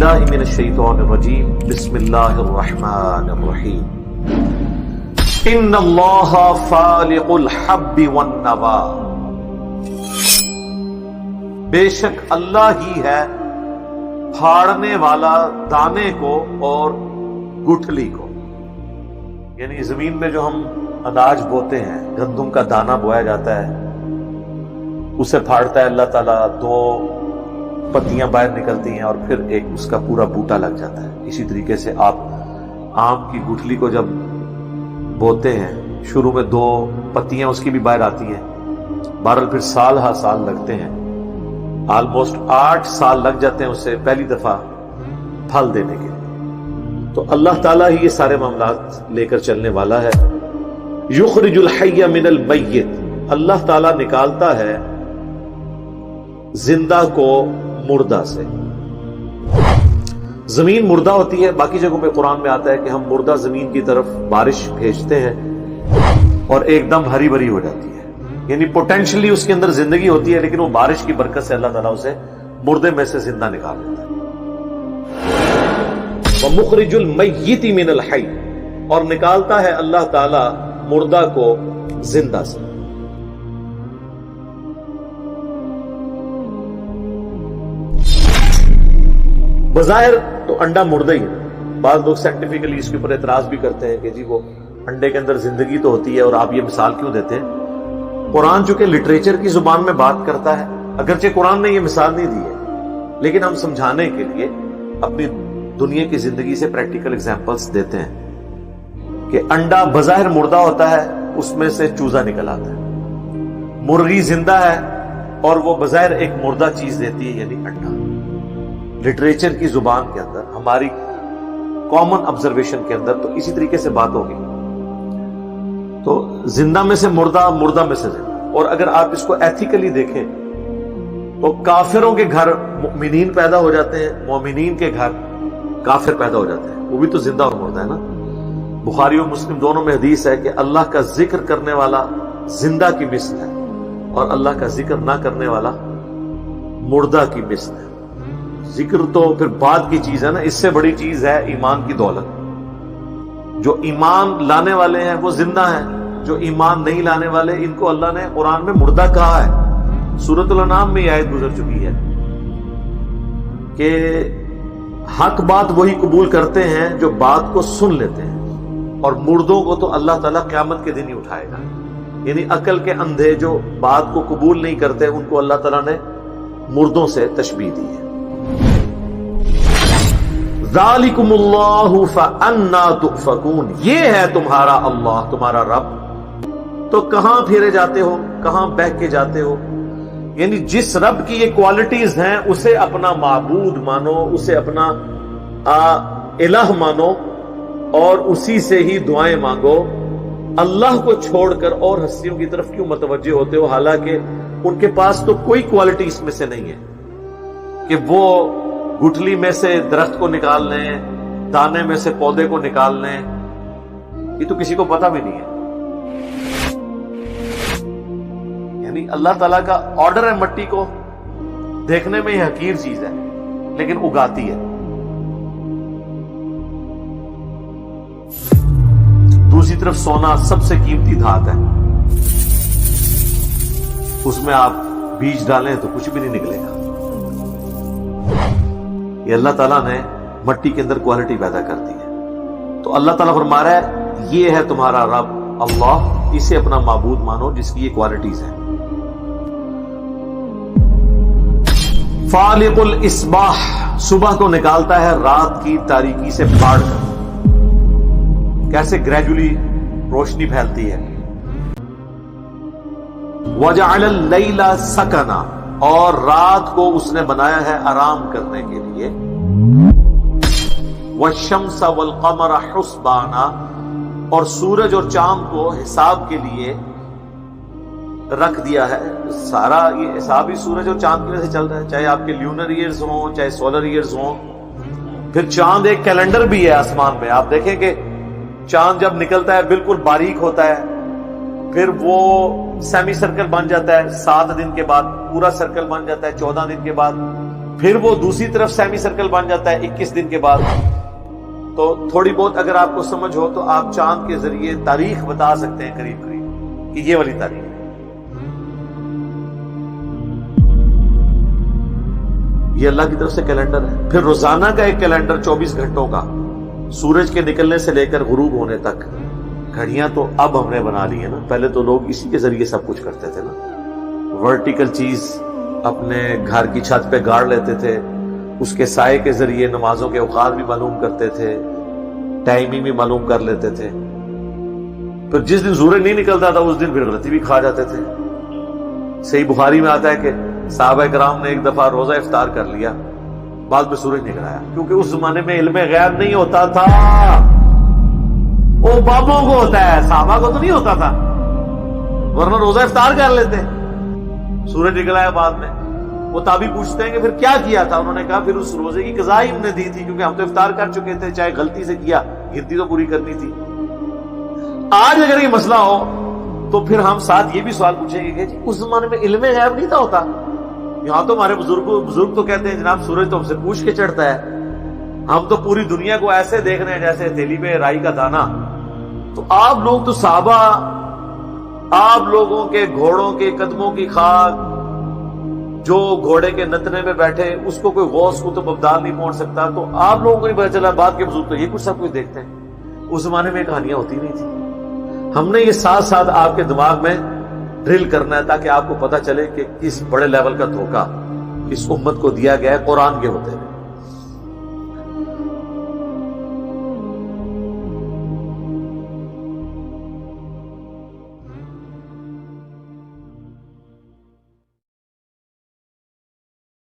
باللہ من الشیطان الرجیم بسم اللہ الرحمن الرحیم ان اللہ فالق الحب والنوا، بے شک اللہ ہی ہے پھاڑنے والا دانے کو اور گٹھلی کو. یعنی زمین میں جو ہم اناج بوتے ہیں، گندم کا دانہ بویا جاتا ہے، اسے پھاڑتا ہے اللہ تعالیٰ، دو پتیاں باہر نکلتی ہیں اور پھر ایک اس کا پورا بوٹا لگ جاتا ہے. اسی طریقے سے آپ آم کی گٹھلی کو جب بوتے ہیں، شروع میں دو پتیاں اس کی بھی باہر آتی ہیں، بہرحال پھر سال ہا سال لگتے ہیں، آلموسٹ 8 سال لگ جاتے ہیں اسے پہلی دفعہ پھل دینے کے لیے. تو اللہ تعالیٰ ہی یہ سارے معاملات لے کر چلنے والا ہے. یخرج الحی من المیت، اللہ تعالیٰ نکالتا ہے زندہ کو مردہ سے. زمین مردہ ہوتی ہے، باقی جگہوں پہ قرآن میں آتا ہے کہ ہم مردہ زمین کی طرف بارش بھیجتے ہیں اور ایک دم ہری بھری ہو جاتی ہے. یعنی پوٹینشلی اس کے اندر زندگی ہوتی ہے، لیکن وہ بارش کی برکت سے اللہ تعالیٰ اسے مردے میں سے زندہ نکال دیتا ہے. وَمُخْرِجُ الْمَيِّتِ مِنَ الْحَيِّ، اور نکالتا ہے اللہ تعالیٰ مردہ کو زندہ سے. بظاہر تو انڈا مردہ ہی ہے. بعض لوگ سائنٹیفکلی اس کے اوپر اعتراض بھی کرتے ہیں کہ جی وہ انڈے کے اندر زندگی تو ہوتی ہے اور آپ یہ مثال کیوں دیتے ہیں. قرآن چونکہ لٹریچر کی زبان میں بات کرتا ہے، اگرچہ قرآن نے یہ مثال نہیں دی ہے، لیکن ہم سمجھانے کے لیے اپنی دنیا کی زندگی سے پریکٹیکل ایگزامپلس دیتے ہیں کہ انڈا بظاہر مردہ ہوتا ہے، اس میں سے چوزا نکل آتا ہے. مرغی زندہ ہے اور وہ بظاہر ایک مردہ چیز دیتی ہے، یعنی انڈا. لٹریچر کی زبان کے اندر، ہماری کامن آبزرویشن کے اندر تو اسی طریقے سے بات ہوگی. تو زندہ میں سے مردہ، مردہ میں سے زندہ. اور اگر آپ اس کو ایتھیکلی دیکھیں تو کافروں کے گھر مومنین پیدا ہو جاتے ہیں، مومنین کے گھر کافر پیدا ہو جاتے ہیں. وہ بھی تو زندہ اور مردہ ہے نا. بخاری و مسلم دونوں میں حدیث ہے کہ اللہ کا ذکر کرنے والا زندہ کی مثل ہے اور اللہ کا ذکر نہ کرنے والا مردہ کی مثل ہے. ذکر تو پھر بعد کی چیز ہے نا، اس سے بڑی چیز ہے ایمان کی دولت. جو ایمان لانے والے ہیں وہ زندہ ہیں، جو ایمان نہیں لانے والے ان کو اللہ نے قرآن میں مردہ کہا ہے. سورۃ الانعام میں یہ آیت گزر چکی ہے کہ حق بات وہی قبول کرتے ہیں جو بات کو سن لیتے ہیں، اور مردوں کو تو اللہ تعالیٰ قیامت کے دن ہی اٹھائے گا. یعنی عقل کے اندھے جو بات کو قبول نہیں کرتے ان کو اللہ تعالیٰ نے مردوں سے تشبیہ دی ہے. ذالکم اللہ فانا تؤفکون، یہ ہے تمہارا اللہ، تمہارا رب، تو کہاں پھیرے جاتے ہو، کہاں بہہ کے جاتے ہو. یعنی جس رب کی یہ کوالٹیز ہیں اسے اپنا معبود مانو، اسے اپنا الہ مانو اور اسی سے ہی دعائیں مانگو. اللہ کو چھوڑ کر اور ہستیوں کی طرف کیوں متوجہ ہوتے ہو، حالانکہ ان کے پاس تو کوئی کوالٹی اس میں سے نہیں ہے کہ وہ گٹھلی میں سے درخت کو نکال لیں، دانے میں سے پودے کو نکال لیں. یہ تو کسی کو پتا بھی نہیں ہے. یعنی اللہ تعالیٰ کا آرڈر ہے مٹی کو دیکھنے میں یہ حقیر چیز ہے لیکن اگاتی ہے. دوسری طرف سونا سب سے قیمتی دھات ہے، اس میں آپ بیج ڈالیں تو کچھ بھی نہیں نکلے گا. یہ اللہ تعالیٰ نے مٹی کے اندر کوالٹی پیدا کر دی ہے. تو اللہ تعالیٰ فرما رہا ہے یہ ہے تمہارا رب اللہ، اسے اپنا معبود مانو جس کی یہ کوالٹیز ہیں. فالق الاصباح، صبح کو نکالتا ہے رات کی تاریکی سے پھاڑ کر. کیسے گریجولی روشنی پھیلتی ہے. وجعل اللیل سکنا، اور رات کو اس نے بنایا ہے آرام کرنے کے لیے. والشمس والقمر حسبانا، اور سورج اور چاند کو حساب کے لیے رکھ دیا ہے. سارا یہ حساب ہی سورج اور چاند کی وجہ سے چل رہا ہے، چاہے آپ کے لیونر ایئرز ہوں چاہے سولر ایئرز ہوں. پھر چاند ایک کیلنڈر بھی ہے آسمان میں. آپ دیکھیں کہ چاند جب نکلتا ہے بالکل باریک ہوتا ہے، پھر وہ سیمی سرکل بن جاتا ہے 7 دن کے بعد، پورا سرکل بن جاتا ہے 14 دن کے بعد، پھر وہ دوسری طرف سیمی سرکل بن جاتا ہے 21 دن کے بعد. تو تھوڑی بہت اگر آپ کو سمجھ ہو تو آپ چاند کے ذریعے تاریخ بتا سکتے ہیں قریب قریب کہ یہ والی تاریخ ہے. یہ اللہ کی طرف سے کیلنڈر ہے. پھر روزانہ کا ایک کیلنڈر 24 گھنٹوں کا، سورج کے نکلنے سے لے کر غروب ہونے تک. گھڑیاں تو اب ہم نے بنا لی ہے نا، پہلے تو لوگ اسی کے ذریعے سب کچھ کرتے تھے نا. ورٹیکل چیز اپنے گھر کی چھت پہ گاڑ لیتے تھے، اس کے سائے کے ذریعے نمازوں کے اوقات بھی معلوم کرتے تھے، ٹائمنگ بھی معلوم کر لیتے تھے. پھر جس دن سورج نہیں نکلتا تھا اس دن پھر غلطی بھی کھا جاتے تھے. صحیح بخاری میں آتا ہے کہ صحابہ کرام نے ایک دفعہ روزہ افطار کر لیا، بعد میں سورج نکل آیا، کیونکہ اس زمانے میں علم غیب نہیں ہوتا تھا. وہ بابوں کو ہوتا ہے، صحابہ کو تو نہیں ہوتا تھا، ورنہ روزہ افطار کر لیتے. سورج نکل آیا بعد میں. وہ تابعی پوچھتے ہیں کہ پھر کیا کیا تھا؟ انہوں نے کہا پھر اس روزے کی قضا ہی ہم نے دی تھی، کیونکہ ہم تو افطار کر چکے تھے، چاہے غلطی سے کیا، گنتی تو پوری کرنی تھی. آج اگر یہ مسئلہ ہو تو پھر ہم ساتھ یہ بھی سوال پوچھیں گے کہ جی اس زمانے میں علم غیب نہیں تھا ہوتا. یہاں تو ہمارے بزرگ تو کہتے ہیں جناب سورج تو ہم سے پوچھ کے چڑھتا ہے، ہم تو پوری دنیا کو ایسے دیکھ رہے ہیں جیسے تیلی میں رائی کا دانہ. تو آپ لوگ تو صحابہ، آپ لوگوں کے گھوڑوں کے قدموں کی خاک، جو گھوڑے کے نتنے میں بیٹھے اس کو کوئی غوث قطب ابدال نہیں پہنچ سکتا، تو آپ لوگوں کو نہیں پتا چلا. بعد کے بزرگ تو یہ کچھ سب کچھ دیکھتے ہیں. اس زمانے میں کہانیاں ہوتی نہیں تھی. ہم نے یہ ساتھ ساتھ آپ کے دماغ میں ڈرل کرنا ہے تاکہ آپ کو پتا چلے کہ کس بڑے لیول کا دھوکہ اس امت کو دیا گیا ہے قرآن کے ہوتے ہیں.